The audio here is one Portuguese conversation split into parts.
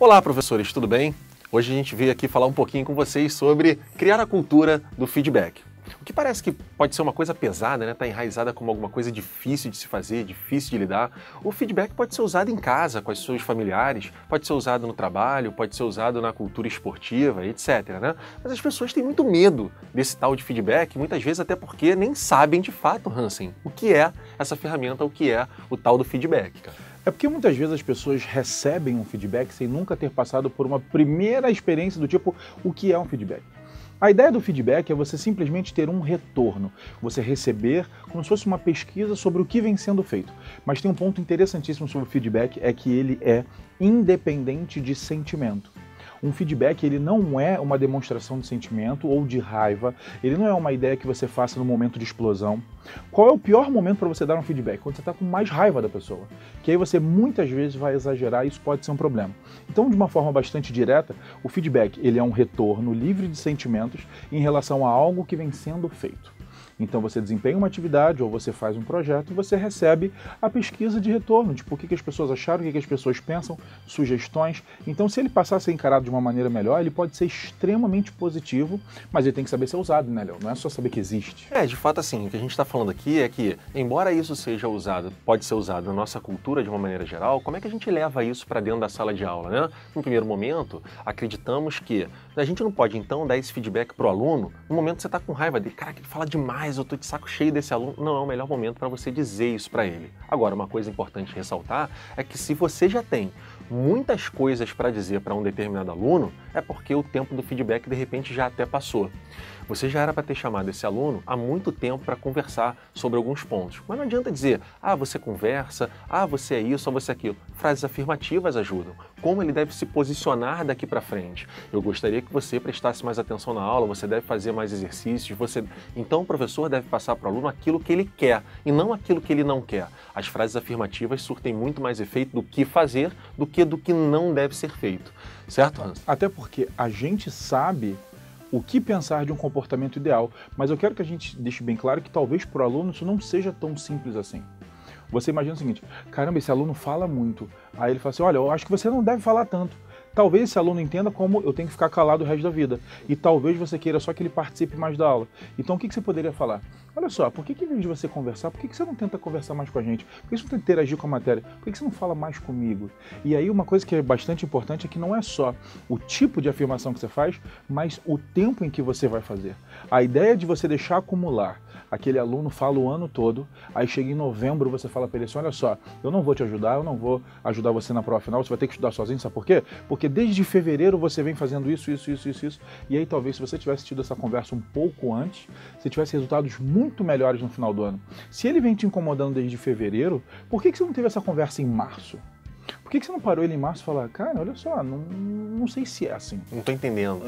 Olá, professores, tudo bem? Hoje a gente veio aqui falar um pouquinho com vocês sobre criar a cultura do feedback. O que parece que pode ser uma coisa pesada, né? Tá enraizada como alguma coisa difícil de se fazer, difícil de lidar. O feedback pode ser usado em casa, com os seus familiares, pode ser usado no trabalho, pode ser usado na cultura esportiva, etc, né? Mas as pessoas têm muito medo desse tal de feedback, muitas vezes até porque nem sabem de fato, Hansen, o que é essa ferramenta, o que é o tal do feedback, cara. É porque muitas vezes as pessoas recebem um feedback sem nunca ter passado por uma primeira experiência do tipo, o que é um feedback? A ideia do feedback é você simplesmente ter um retorno, você receber como se fosse uma pesquisa sobre o que vem sendo feito. Mas tem um ponto interessantíssimo sobre o feedback, é que ele é independente de sentimento. Um feedback, ele não é uma demonstração de sentimento ou de raiva, ele não é uma ideia que você faça no momento de explosão. Qual é o pior momento para você dar um feedback? Quando você está com mais raiva da pessoa, que aí você muitas vezes vai exagerar e isso pode ser um problema. Então, de uma forma bastante direta, o feedback, ele é um retorno livre de sentimentos em relação a algo que vem sendo feito. Então você desempenha uma atividade ou você faz um projeto e você recebe a pesquisa de retorno, tipo o que as pessoas acharam, o que as pessoas pensam, sugestões. Então se ele passar a ser encarado de uma maneira melhor, ele pode ser extremamente positivo, mas ele tem que saber ser usado, né, Léo? Não é só saber que existe. De fato assim, o que a gente está falando aqui é que, embora isso seja usado, pode ser usado na nossa cultura de uma maneira geral, como é que a gente leva isso para dentro da sala de aula, né? No primeiro momento, acreditamos que a gente não pode então dar esse feedback para o aluno no momento que você está com raiva dele. Cara, que ele fala demais, eu tô de saco cheio desse aluno. Não é o melhor momento para você dizer isso para ele. Agora, uma coisa importante ressaltar é que se você já tem muitas coisas para dizer para um determinado aluno, é porque o tempo do feedback de repente já até passou. Você já era para ter chamado esse aluno há muito tempo para conversar sobre alguns pontos. Mas não adianta dizer, você conversa, você é isso, você é aquilo. Frases afirmativas ajudam. Como ele deve se posicionar daqui para frente. Eu gostaria que você prestasse mais atenção na aula, você deve fazer mais exercícios, Então o professor deve passar para o aluno aquilo que ele quer e não aquilo que ele não quer. As frases afirmativas surtem muito mais efeito do que fazer do que não deve ser feito. Certo, Hans? Até porque a gente sabe o que pensar de um comportamento ideal, mas eu quero que a gente deixe bem claro que talvez para o aluno isso não seja tão simples assim. Você imagina o seguinte, caramba, esse aluno fala muito. Aí ele fala assim, olha, eu acho que você não deve falar tanto. Talvez esse aluno entenda como eu tenho que ficar calado o resto da vida. E talvez você queira só que ele participe mais da aula. Então o que você poderia falar? Olha só, por que em vez de você conversar, por que você não tenta conversar mais com a gente? Por que você não tenta interagir com a matéria? Por que você não fala mais comigo? E aí uma coisa que é bastante importante é que não é só o tipo de afirmação que você faz, mas o tempo em que você vai fazer. A ideia de você deixar acumular. Aquele aluno fala o ano todo, aí chega em novembro você fala para ele assim, olha só, eu não vou te ajudar, eu não vou ajudar você na prova final, você vai ter que estudar sozinho, sabe por quê? Porque desde fevereiro você vem fazendo isso, e aí talvez se você tivesse tido essa conversa um pouco antes, você tivesse resultados muito melhores no final do ano. Se ele vem te incomodando desde fevereiro, por que você não teve essa conversa em março? Por que você não parou ele em março e falou, cara, olha só, não sei se é assim. Não tô entendendo.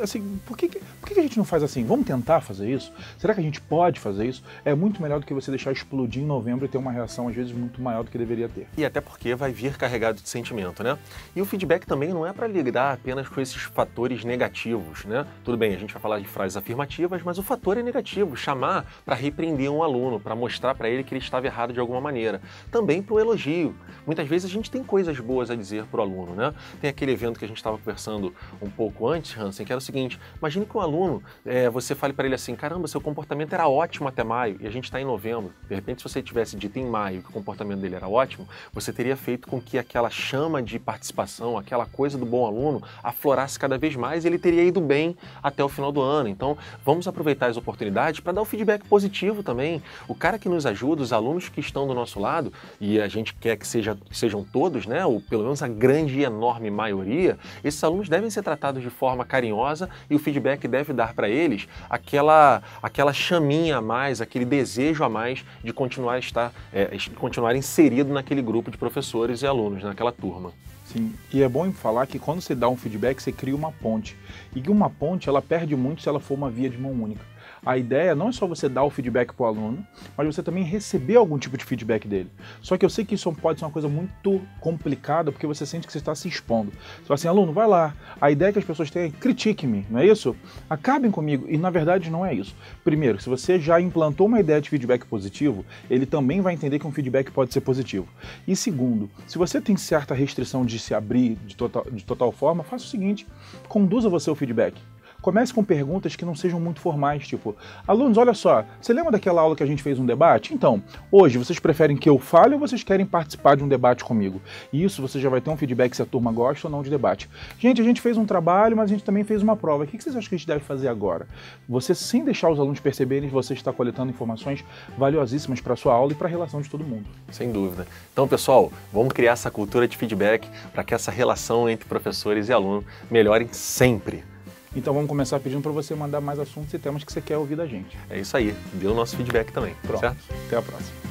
Assim, por que a gente não faz assim? Vamos tentar fazer isso? Será que a gente pode fazer isso? É muito melhor do que você deixar explodir em novembro e ter uma reação, às vezes, muito maior do que deveria ter. E até porque vai vir carregado de sentimento, né? E o feedback também não é para lidar apenas com esses fatores negativos, né? Tudo bem, a gente vai falar de frases afirmativas, mas o fator é negativo. Chamar para repreender um aluno, para mostrar para ele que ele estava errado de alguma maneira. Também para o elogio. Muitas vezes a gente tem coisas boas a dizer para o aluno, né? Tem aquele evento que a gente estava conversando um pouco antes, Hansen, que era o seguinte, imagine que um aluno, você fale para ele assim, caramba, seu comportamento era ótimo até maio, e a gente está em novembro. De repente, se você tivesse dito em maio que o comportamento dele era ótimo, você teria feito com que aquela chama de participação, aquela coisa do bom aluno, aflorasse cada vez mais e ele teria ido bem até o final do ano. Então, vamos aproveitar as oportunidades para dar o feedback positivo também. O cara que nos ajuda, os alunos que estão do nosso lado, e a gente quer que sejam todos, né, ou pelo menos a grande e enorme maioria, esses alunos devem ser tratados de forma carinhosa e o feedback deve dar para eles aquela chaminha a mais, aquele desejo a mais de continuar inserido naquele grupo de professores e alunos, naquela turma. Sim, e é bom falar que quando você dá um feedback, você cria uma ponte. E uma ponte, ela perde muito se ela for uma via de mão única. A ideia não é só você dar o feedback para o aluno, mas você também receber algum tipo de feedback dele. Só que eu sei que isso pode ser uma coisa muito complicada, porque você sente que você está se expondo. Você fala assim, aluno, vai lá. A ideia que as pessoas têm é critique-me, não é isso? Acabem comigo. E na verdade não é isso. Primeiro, se você já implantou uma ideia de feedback positivo, ele também vai entender que um feedback pode ser positivo. E segundo, se você tem certa restrição de se abrir de total forma, faça o seguinte, conduza você o feedback. Comece com perguntas que não sejam muito formais, tipo, alunos, olha só, você lembra daquela aula que a gente fez um debate? Então, hoje vocês preferem que eu fale ou vocês querem participar de um debate comigo? E isso você já vai ter um feedback se a turma gosta ou não de debate. Gente, a gente fez um trabalho, mas a gente também fez uma prova. O que vocês acham que a gente deve fazer agora? Você, sem deixar os alunos perceberem, você está coletando informações valiosíssimas para a sua aula e para a relação de todo mundo. Sem dúvida. Então, pessoal, vamos criar essa cultura de feedback para que essa relação entre professores e aluno melhore sempre. Então vamos começar pedindo para você mandar mais assuntos e temas que você quer ouvir da gente. É isso aí. Dê o nosso feedback também. Pronto. Certo? Até a próxima.